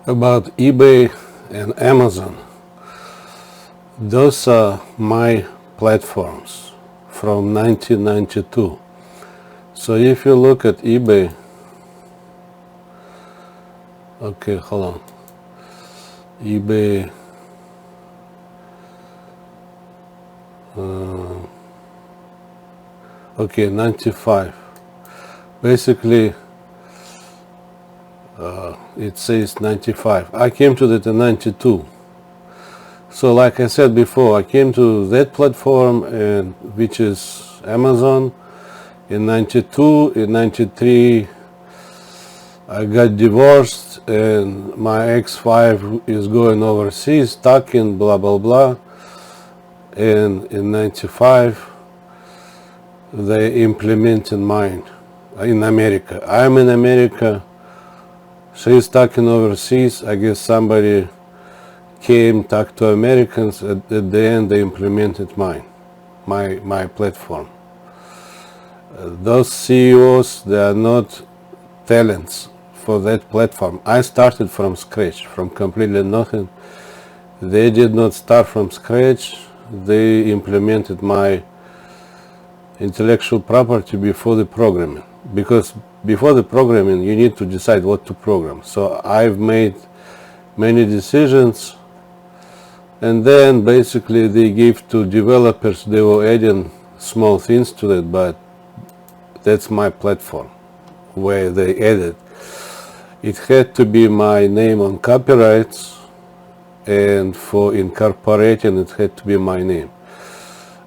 about eBay and Amazon. Those are my platforms from 1992. So if you look at eBay, okay, hold on. eBay, okay, 95. Basically, it says 95. I came to that in 92. So like I said before, I came to that platform, and which is Amazon, in 92. In 93, I got divorced, and my ex-wife is going overseas, talking, blah, blah, blah. And in 95, they implemented mine in America. I'm in America. She's talking overseas. I guess somebody came, talked to Americans. At the end, they implemented mine, my platform. Those CEOs, they are not talents for that platform. I started from scratch, from completely nothing. They did not start from scratch. They implemented my intellectual property before the programming, because before the programming you need to decide what to program. So I've made many decisions, and then basically they give to developers. They were adding small things to that, but that's my platform where they added. It had to be my name on copyrights, and for incorporating it had to be my name.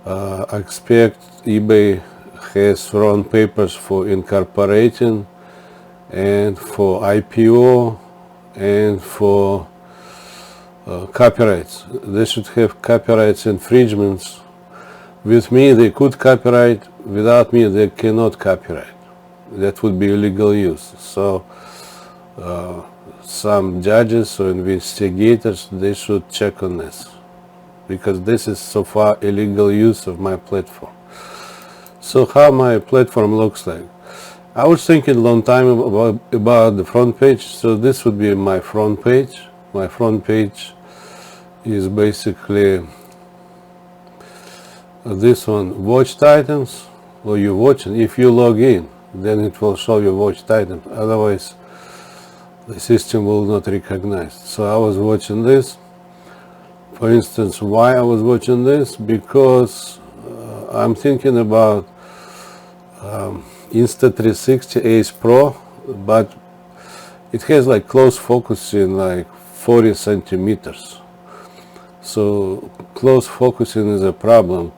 I expect eBay has thrown papers for incorporating and for IPO and for copyrights. They should have copyrights infringements. With me they could copyright, without me they cannot copyright. That would be illegal use. So some judges or investigators, they should check on this, because this is so far illegal use of my platform. So how my platform looks like? I was thinking a long time about the front page. So this would be my front page. My front page is basically this one, watched items, or you're watching. If you log in, then it will show you watched items. Otherwise, the system will not recognize. So I was watching this. For instance, why I was watching this? Because I'm thinking about Insta360 Ace Pro, but it has like close focusing, like 40 centimeters. So close focusing is a problem.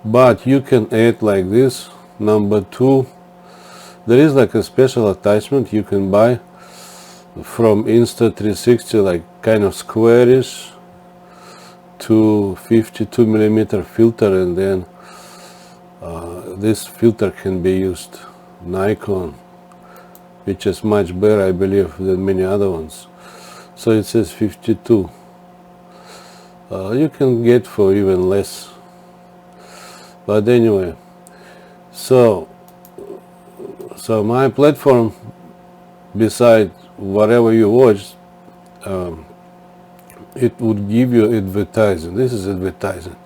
But you can add like this. Number two, there is like a special attachment you can buy from Insta360, like kind of squarish to 52 millimeter filter, and then this filter can be used. Nikon, which is much better, I believe, than many other ones. So it says 52. You can get for even less. But anyway, so my platform, beside whatever you watch, it would give you advertising. This is advertising,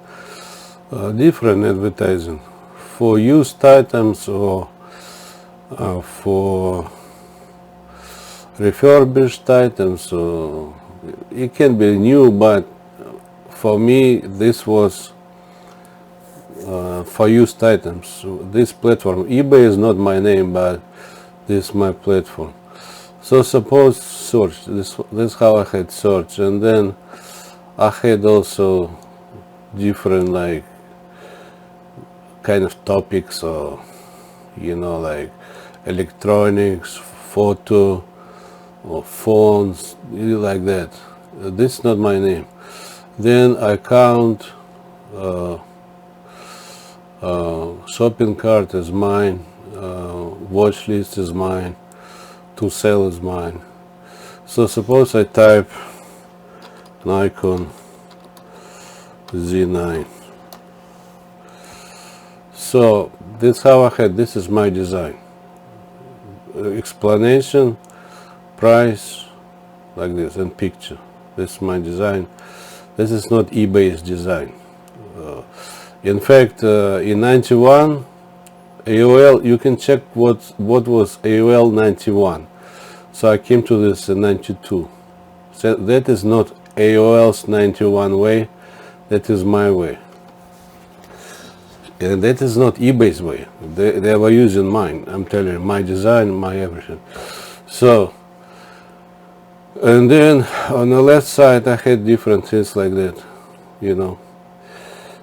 different advertising for used items, or for refurbished items. So it can be new, but for me this was for used items. So this platform, eBay is not my name, but this is my platform. So suppose search, this is how I had search, and then I had also different like kind of topics, or like electronics, photo, or phones, like that. This is not my name. Then I count shopping cart is mine, watch list is mine, to sell is mine. So suppose I type Nikon Z9. So this is how I had, this is my design. Explanation, price, like this, and picture. This is my design. This is not eBay's design. In fact, in 91, AOL, you can check what was AOL 91. So I came to this in 92. So that is not AOL's 91 way, that is my way. And that is not eBay's way. They were using mine. I'm telling you, my design, my everything. So, and then on the left side I had different things like that, you know.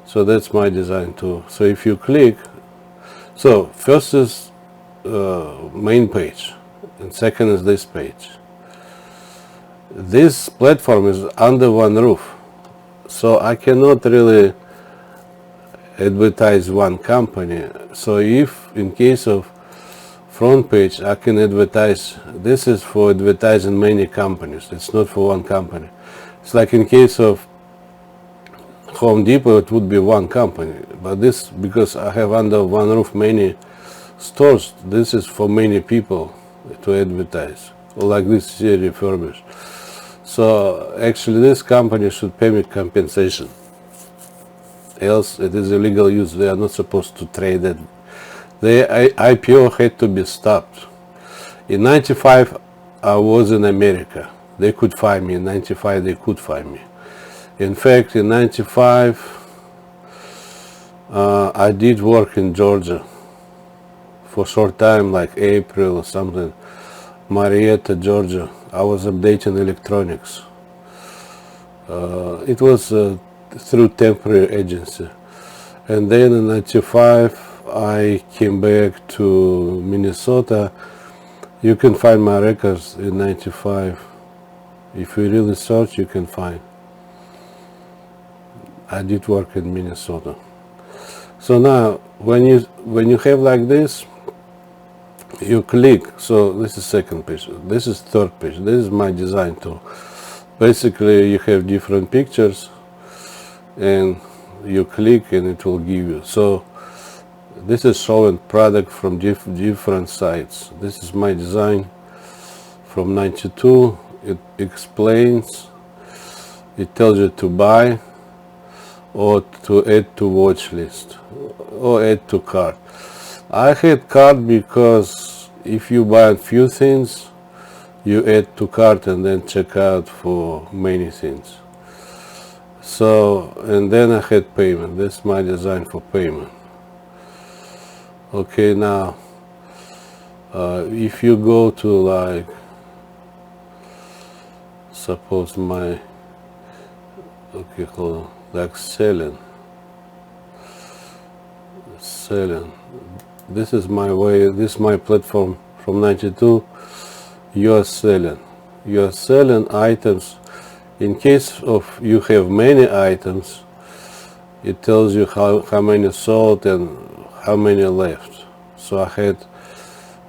So that's my design too. So if you click, so first is main page, and second is this page. This platform is under one roof, so I cannot really advertise one company. So if in case of front page I can advertise, this is for advertising many companies, it's not for one company. It's like in case of Home Depot, it would be one company, but this, because I have under one roof many stores, this is for many people to advertise, like this here refurbished. So actually this company should pay me compensation, else it is illegal use. They are not supposed to trade it. The IPO had to be stopped. In 95 I was in America. They could find me. In 95 they could find me. In fact, in 95 I did work in Georgia for a short time, like April or something, Marietta, Georgia. I was updating electronics. It was through temporary agency. And then in 95 I came back to Minnesota. You can find my records in 95. If you really search, you can find. I did work in Minnesota. So now when you have like this, you click. So this is second page, this is third page, this is my design tool. Basically you have different pictures and you click and it will give you. So this is showing product from different sites. This is my design from 92. It explains, it tells you to buy or to add to watch list or add to cart. I had cart because if you buy a few things, you add to cart and then check out for many things. So, and then I had payment. This is my design for payment. Okay, now if you go to, like, suppose my, okay, hold on, like selling. This is my way, this is my platform from 92. You're selling items. In case of you have many items, it tells you how many sold and how many left. So I had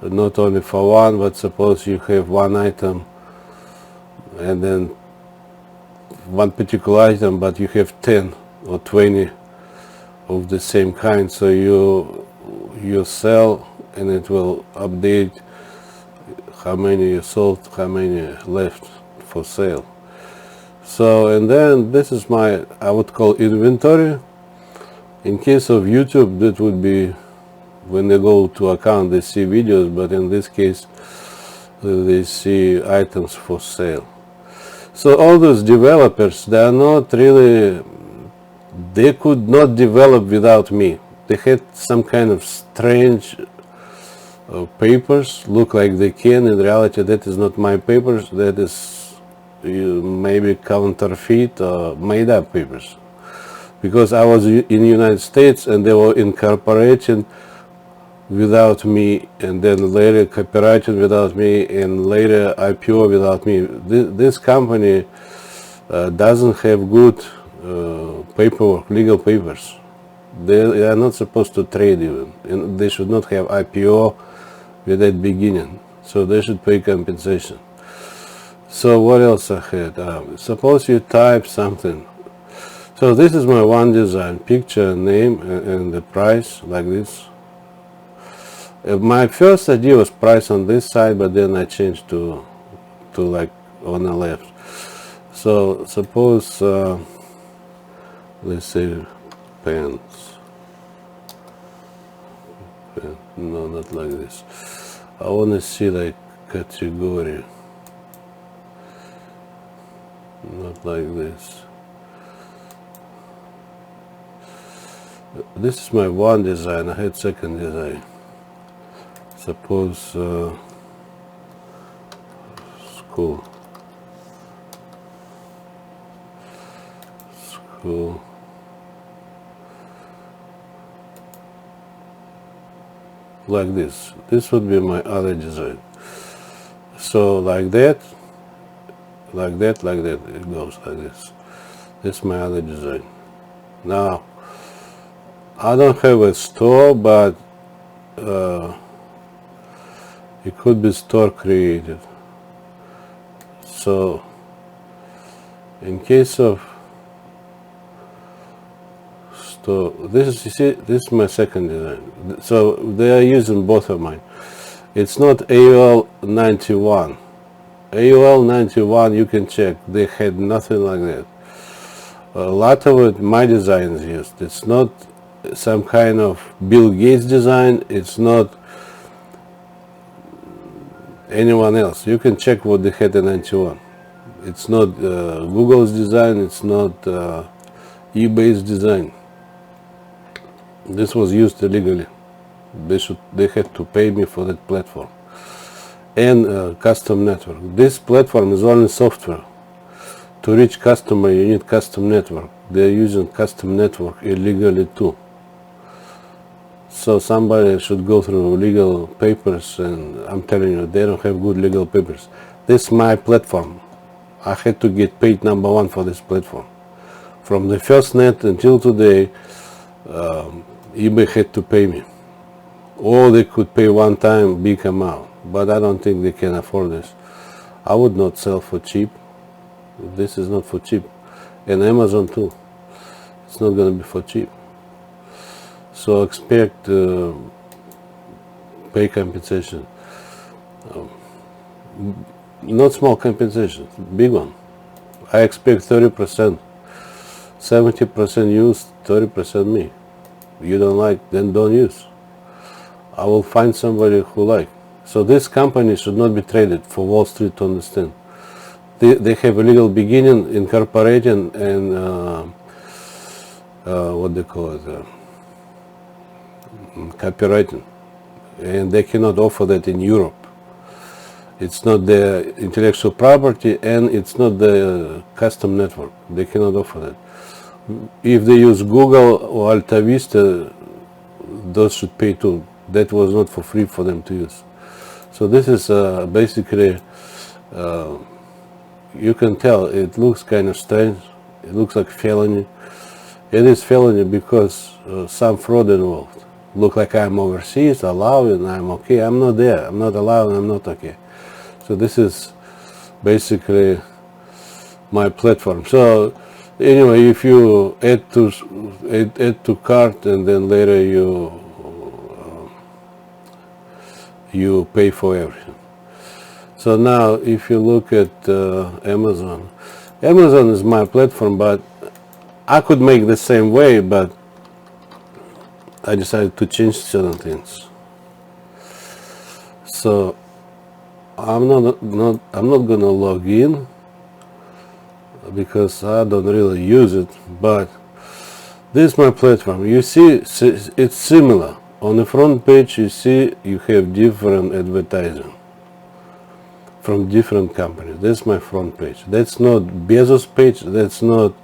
not only for one, but suppose you have one item and then one particular item, but you have 10 or 20 of the same kind. So you sell and it will update how many you sold, how many left for sale. So, and then this is my, I would call inventory. In case of YouTube, that would be when they go to account, they see videos, but in this case, they see items for sale. So all those developers, they are not really, they could not develop without me. They had some kind of strange papers, look like they can. In reality, that is not my papers, that is maybe counterfeit or made up papers. Because I was in the United States and they were incorporated without me, and then later copyrighted without me, and later IPO without me. This company doesn't have good paperwork, legal papers. They are not supposed to trade even, and they should not have IPO with that beginning. So they should pay compensation. So what else I had? Suppose you type something. So this is my one design, picture, name, and the price, like this. My first idea was price on this side, but then I changed to like on the left. So suppose let's say pants. No, not like this. I want to see like category, not like this. This is my one design. I had second design. Suppose school. Like this. This would be my other design. So like that, like that, like that. It goes like this. This is my other design. Now, I don't have a store, but it could be store created. So in case of store, this is, you see, this is my second design. So they are using both of mine. It's not AOL 91. AOL 91, you can check. They had nothing like that. A lot of it, my design is used. It's not some kind of Bill Gates design. It's not anyone else. You can check what they had in 91. It's not Google's design. It's not eBay's design. This was used illegally. They had to pay me for that platform. And custom network. This platform is only software. To reach customer, you need custom network. They're using custom network illegally too. So somebody should go through legal papers, and I'm telling you, they don't have good legal papers. This is my platform. I had to get paid #1 for this platform. From the first net until today, eBay had to pay me. Or they could pay one time, big amount. But I don't think they can afford this. I would not sell for cheap. This is not for cheap. And Amazon too. It's not going to be for cheap. So expect pay compensation. Not small compensation, big one. I expect 30%. 70% use, 30% me. You don't like, then don't use. I will find somebody who like. So this company should not be traded for Wall Street to understand. They have a legal beginning, incorporating, and what they call it, copywriting. And they cannot offer that in Europe. It's not their intellectual property, and it's not the custom network. They cannot offer that. If they use Google or Alta Vista, those should pay too. That was not for free for them to use. So this is basically, you can tell it looks kind of strange. It looks like felony. It is felony because some fraud involved. Look like I'm overseas, allowing, I'm okay. I'm not there. I'm not allowing, I'm not okay. So this is basically my platform. So anyway, if you add to cart, and then later you pay for everything. So now if you look at Amazon is my platform, but I could make the same way, but I decided to change certain things. So I'm not gonna log in because I don't really use it, but this is my platform. You see, it's similar. On the front page, you see you have different advertising from different companies. That's my front page. That's not Bezos page. That's not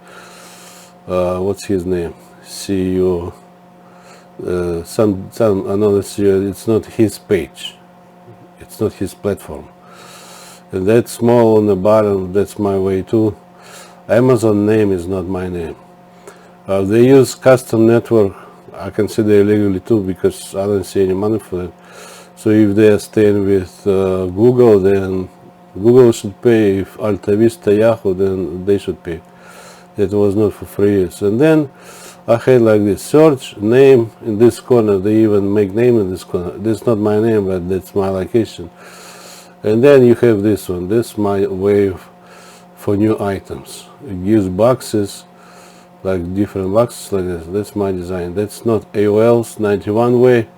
what's his name, CEO. Some another CEO. It's not his page. It's not his platform. And that small on the bottom, that's my way too. Amazon name is not my name. They use custom network. I consider illegally too, because I don't see any money for that. So if they are staying with Google, then Google should pay. If Alta Vista, Yahoo, then they should pay. It was not for 3 years. And then I had like this search name in this corner. They even make name in this corner. This is not my name, but that's my location. And then you have this one. This is my way for new items. It gives boxes, like different boxes like this. That's my design. That's not AOL's 91 way.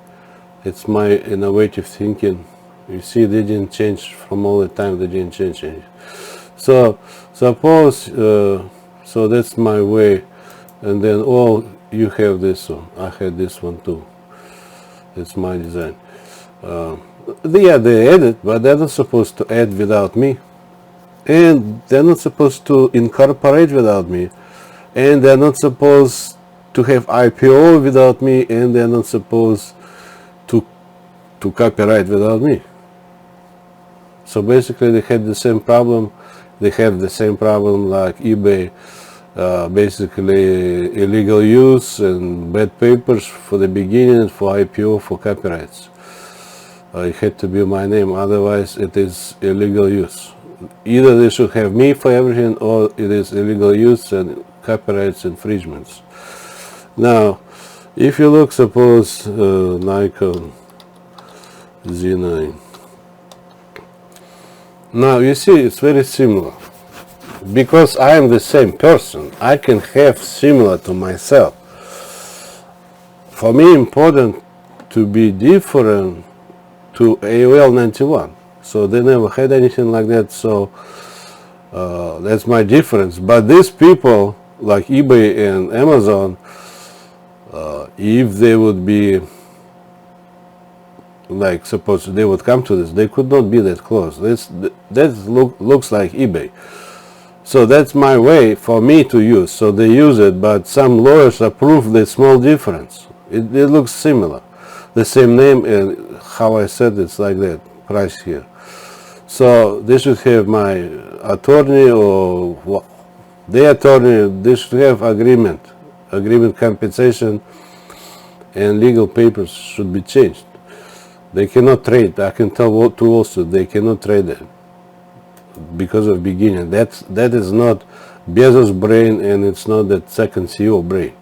It's my innovative thinking. You see, they didn't change from all the time. They didn't change. So suppose, so that's my way. And then you have this one. I had this one too. It's my design. They edit, but they're not supposed to add without me. And they're not supposed to incorporate without me. And they're not supposed to have IPO without me. And they're not supposed to copyright without me. So basically they had the same problem. They have the same problem like eBay. Basically illegal use and bad papers for the beginning, for IPO, for copyrights. It had to be my name, otherwise it is illegal use. Either they should have me for everything, or it is illegal use and copyrights infringements. Now, if you look, suppose Nikon Z9. Now you see it's very similar. Because I am the same person, I can have similar to myself. For me, important to be different to AOL 91. So they never had anything like that. So that's my difference. But these people, like eBay and Amazon, if they would be, like, suppose they would come to this, they could not be that close. That looks like eBay. So that's my way for me to use. So they use it, but some lawyers approve the small difference. It looks similar. The same name, and how I said it's like that, price here. So they should have my attorney or their attorney, they should have agreement compensation, and legal papers should be changed. They cannot trade. I can tell to Wall Street, they cannot trade it. Because of beginning. That is not Bezos' brain, and it's not that second CEO brain.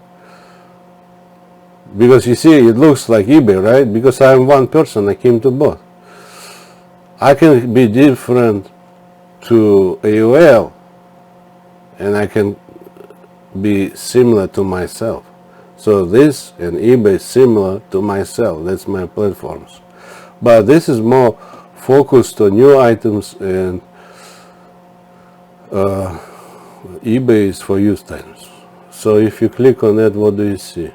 Because you see, it looks like eBay, right? Because I am one person, I came to both. I can be different to AOL, and I can be similar to myself. So this and eBay is similar to myself. That's my platforms. But this is more focused on new items, and eBay is for used items. So if you click on that, what do you see?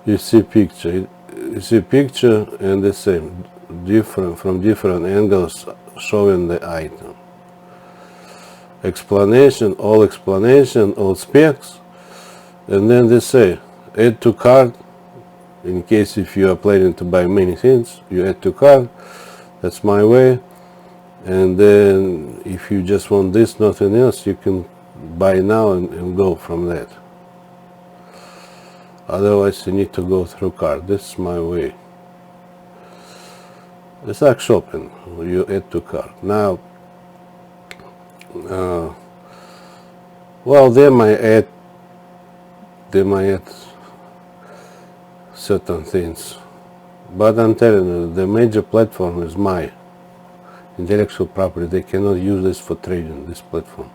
You see picture. You see picture and the same, from different angles, showing the item. Explanation, all specs, and then they say add to cart. In case if you are planning to buy many things, you add to cart. That's my way. And then if you just want this, nothing else, you can buy now and go from that. Otherwise you need to go through cart. This is my way. It's like shopping. You add to cart. Now, well, they might add certain things. But I'm telling you, the major platform is my intellectual property. They cannot use this for trading, this platform.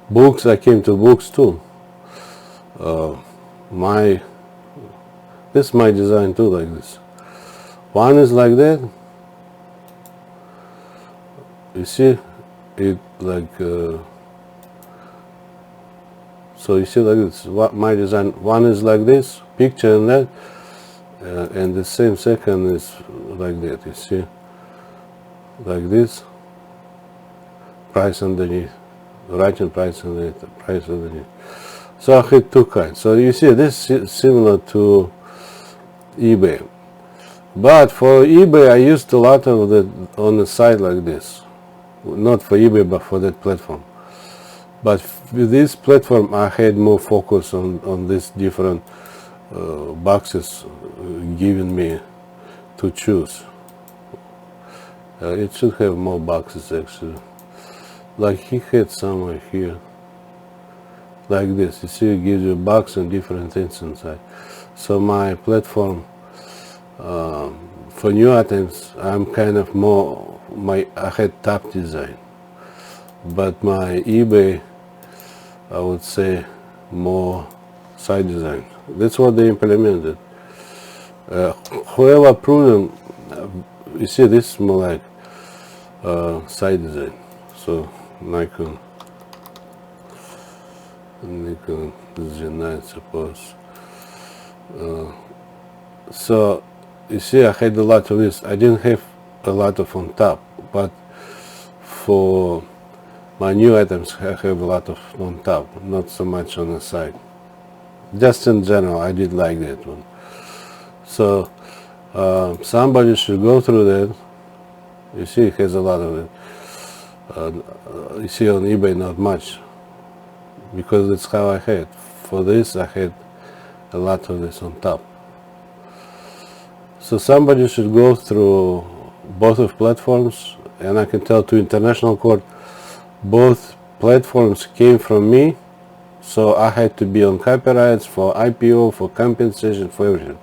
Books, I came to books too. This is my design too, like this. One is like that. You see, it like, so you see like this, what my design, one is like this, picture and that, and the same second is like that, you see. Like this, price underneath, writing price underneath, price underneath. So I had two kinds. So you see, this is similar to eBay. But for eBay, I used a lot of that on the side like this. Not for eBay, but for that platform. But with this platform, I had more focus on these different boxes given me to choose. It should have more boxes actually. Like he had somewhere here. Like this. You see, it gives you a box and different things inside. So my platform, for new items, I'm kind of more I had top design, but my eBay, I would say, more side design. That's what they implemented. Whoever approved them, you see, this is more like side design. So Nikon Z9, suppose. So you see, I had a lot of this. I didn't have a lot of on top, but for my new items, I have a lot of on top, not so much on the side. Just in general, I did like that one. So somebody should go through that. You see, it has a lot of it. You see on eBay, not much, because that's how I had. For this, I had a lot of this on top. So somebody should go through both of platforms, and I can tell to international court, both platforms came from me, so I had to be on copyrights for IPO, for compensation, for everything.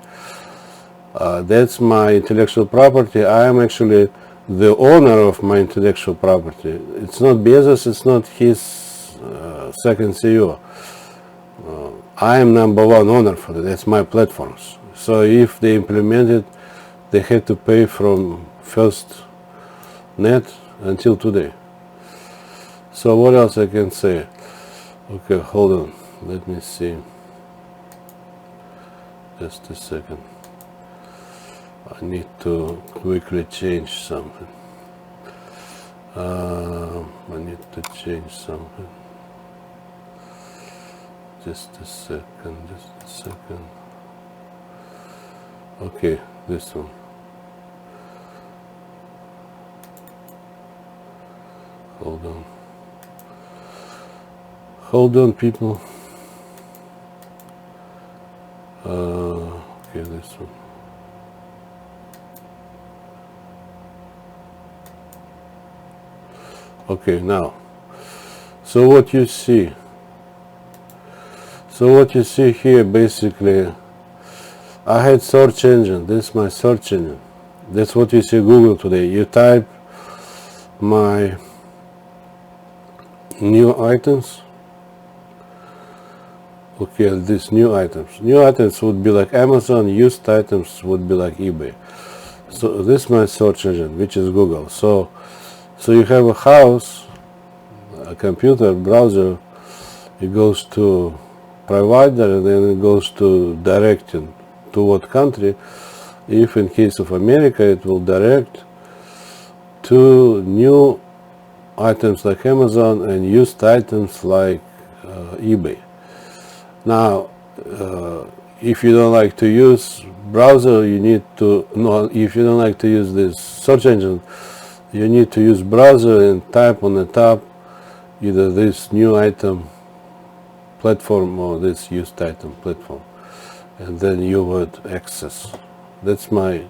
That's my intellectual property. I am actually the owner of my intellectual property. It's not Bezos, it's not his second CEO. I am number one owner for that. That's my platforms. So if they implement it, they had to pay from first net until today. So what else I can say? Okay, hold on. Let me see. Just a second. I need to quickly change something. I need to change something. Just a second. Okay, this one. Hold on, people. Okay, this one. Okay, now, so what you see here, basically, I had search engine. This is my search engine. That's what you see Google today. You type my new items. Okay, these new items. New items would be like Amazon. Used items would be like eBay. So this is my search engine, which is Google. So you have a house, a computer, browser. It goes to provider, and then it goes to directing to what country. If in case of America, it will direct to new items like Amazon and used items like eBay. Now, if you don't like to use browser, you need to if you don't like to use this search engine, you need to use browser and type on the top either this new item platform or this used item platform, and then you would access. That's my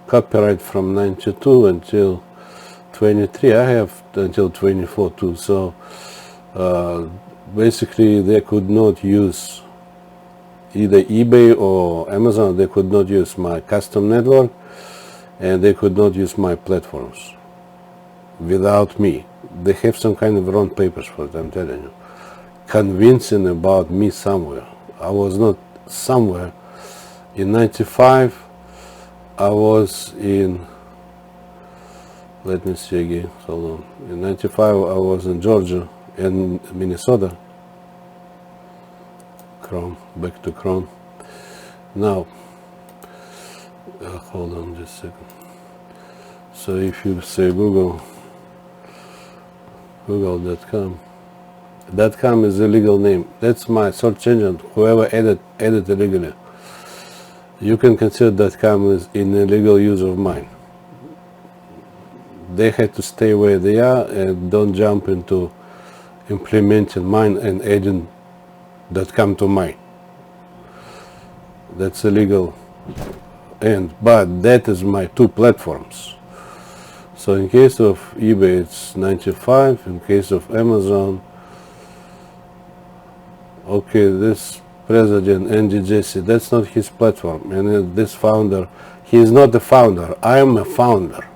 copyright from 92 until 23. I have until 24 too. So basically they could not use either eBay or Amazon. They could not use my custom network, and they could not use my platforms without me. They have some kind of wrong papers for it, I'm telling you. Convincing about me somewhere. I was not somewhere. In 95, I was in, let me see again, hold on. In 95, I was in Georgia and Minnesota. Chrome, back to Chrome. Now, hold on just a second. So if you say google.com, .com is a legal name. That's my search engine. Whoever added illegally. You can consider .com as an illegal use of mine. They had to stay where they are and don't jump into implementing mine and adding .com to mine. That's illegal. But that is my two platforms. So in case of eBay, it's 95. In case of Amazon, okay, this president, Andy Jassy, that's not his platform. And this founder, he is not the founder. I am a founder.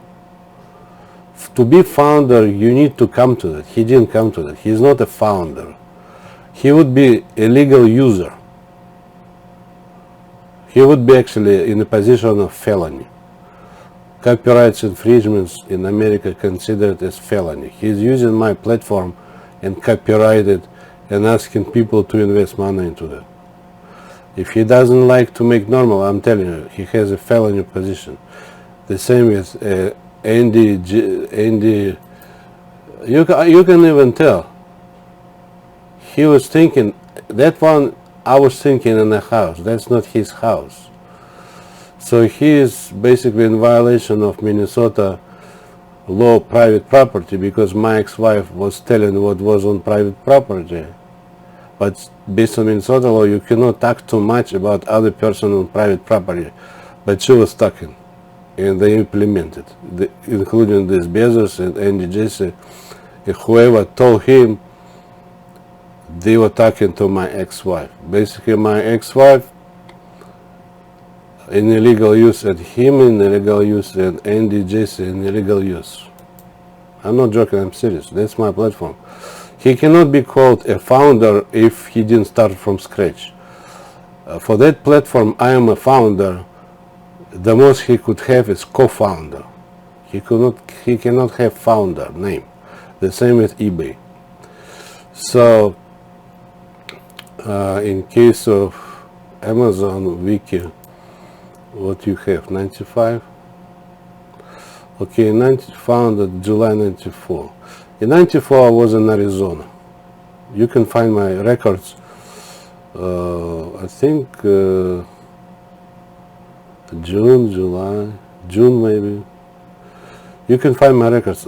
To be founder, you need to come to that. He didn't come to that. He's not a founder. He would be a legal user. He would be actually in a position of felony. Copyright infringements in America considered as felony. He's using my platform and copyrighted and asking people to invest money into that. If he doesn't like to make normal, I'm telling you, he has a felony position. The same with Andy. You can even tell. He was thinking, that one I was thinking in a house. That's not his house. So he is basically in violation of Minnesota law private property because my ex-wife was telling what was on private property. But based on Minnesota law, you cannot talk too much about other person on private property. But she was talking, and they implemented, including this Bezos and Andy Jassy, and whoever told him they were talking to my ex-wife. Basically, my ex-wife in illegal use, and him in illegal use, and Andy Jassy in illegal use. I'm not joking, I'm serious. That's my platform. He cannot be called a founder if he didn't start from scratch. For that platform, I am a founder. The most he could have is co-founder. He cannot have founder name. The same with eBay. So, in case of Amazon Wiki, what you have, 95? Okay, founded July 94. In 94 I was in Arizona. You can find my records, I think June maybe. You can find my records.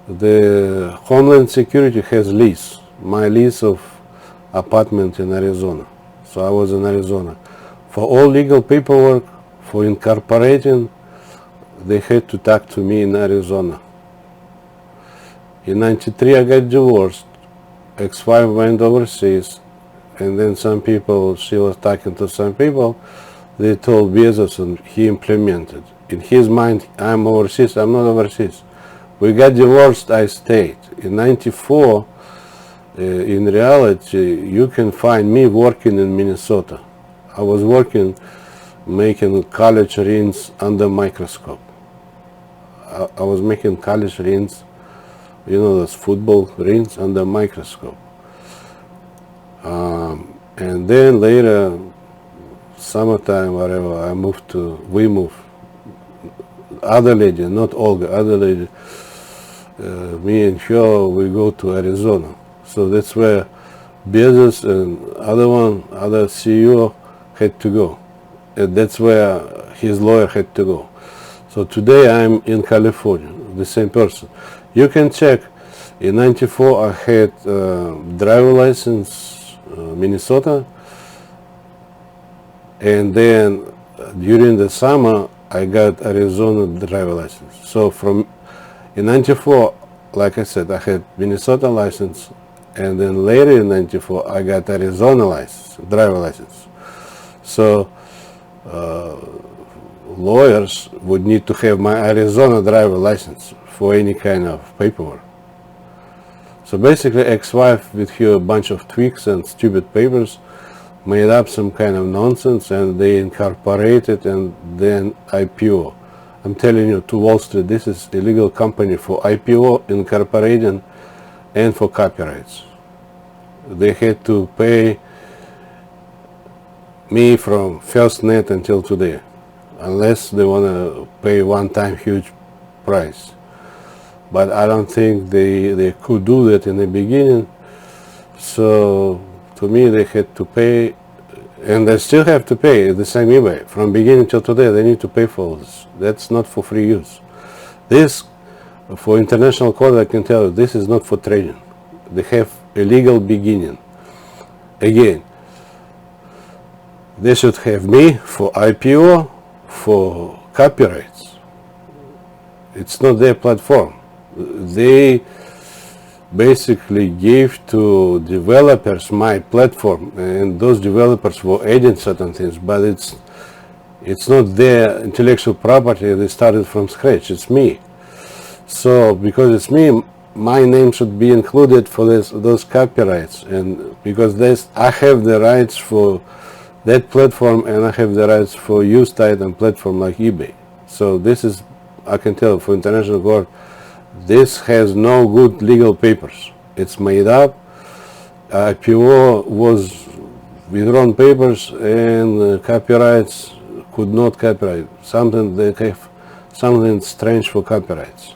The Homeland Security has lease, my lease of apartment in Arizona. So I was in Arizona. For all legal paperwork, for incorporating, they had to talk to me in Arizona. In 93 I got divorced. Ex-wife went overseas, and then she was talking to some people, they told Bezos and he implemented. In his mind, I'm overseas, I'm not overseas. We got divorced, I stayed. In 94, in reality, you can find me working in Minnesota. I was working, making college rings under microscope. I was making college rings, you know, those football rings under microscope. And then later, summertime, whatever, we moved. Other lady, not Olga, other lady, me and her, we go to Arizona. So that's where Bezos and other CEO had to go. And that's where his lawyer had to go. So today I'm in California, the same person. You can check, in 94 I had driver license, Minnesota, and then during the summer I got Arizona driver license. So in 94, like I said, I had Minnesota license, and then later in 94 I got Arizona license, driver license. So lawyers would need to have my Arizona driver license for any kind of paperwork. So basically, ex-wife with her bunch of tweaks and stupid papers made up some kind of nonsense, and they incorporated and then IPO. I'm telling you, to Wall Street, this is a legal company for IPO, incorporating, and for copyrights. They had to pay me from first net until today, unless they want to pay one-time huge price. But I don't think they could do that in the beginning. So to me, they had to pay, and they still have to pay the same eBay. From beginning till today, they need to pay for this. That's not for free use. This, for international court, I can tell you, this is not for trading. They have a legal beginning. Again, they should have me for IPO, for copyrights. It's not their platform. They basically gave to developers my platform, and those developers were adding certain things, but it's not their intellectual property. They started from scratch. It's me. So because it's me, my name should be included for those copyrights, and because I have the rights for that platform and I have the rights for used item platform like eBay. So this is, I can tell for international court, this has no good legal papers. It's made up. IPO was withdrawn papers, and copyrights could not copyright. Something they have something strange for copyrights.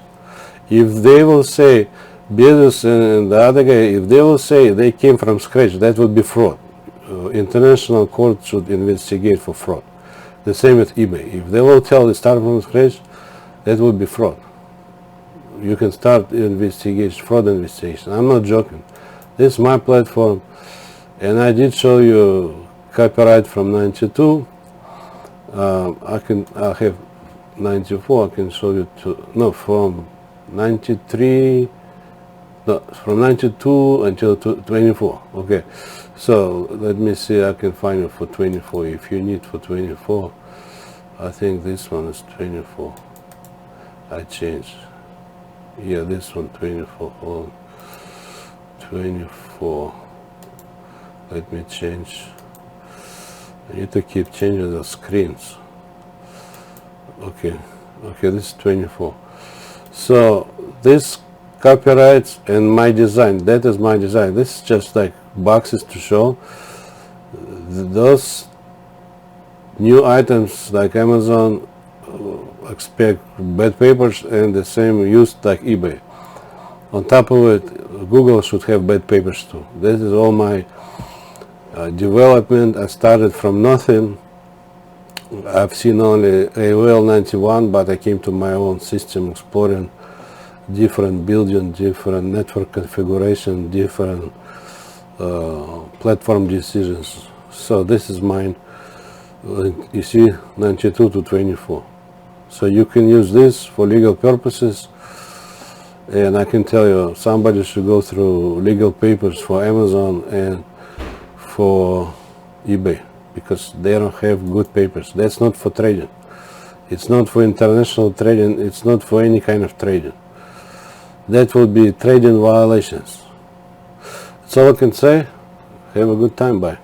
If they will say Bezos and the other guy, if they will say they came from scratch, that would be fraud. International court should investigate for fraud. The same with eBay. If they will tell they start from scratch, that would be fraud. You can start investigation, fraud investigation. I'm not joking. This is my platform, and I did show you copyright from 92. I have 94. I can show you from 93. No, from 92 until 24. Okay, so let me see. I can find it for 24. If you need for 24, I think this one is 24. I changed. Yeah, this one 24. Hold on. 24. Let me change. I need to keep changing the screens. Okay, this is 24. So this copyrights and my design, that is my design. This is just like boxes to show. Those new items like Amazon expect bad papers, and the same used like eBay. On top of it, Google should have bad papers too. This is all my development. I started from nothing. I've seen only AOL 91, but I came to my own system, exploring different building, different network configuration, different platform decisions. So this is mine. You see, 92 to 24. So you can use this for legal purposes. And I can tell you, somebody should go through legal papers for Amazon and for eBay, because they don't have good papers. That's not for trading. It's not for international trading. It's not for any kind of trading. That would be trading violations. That's all I can say. Have a good time. Bye.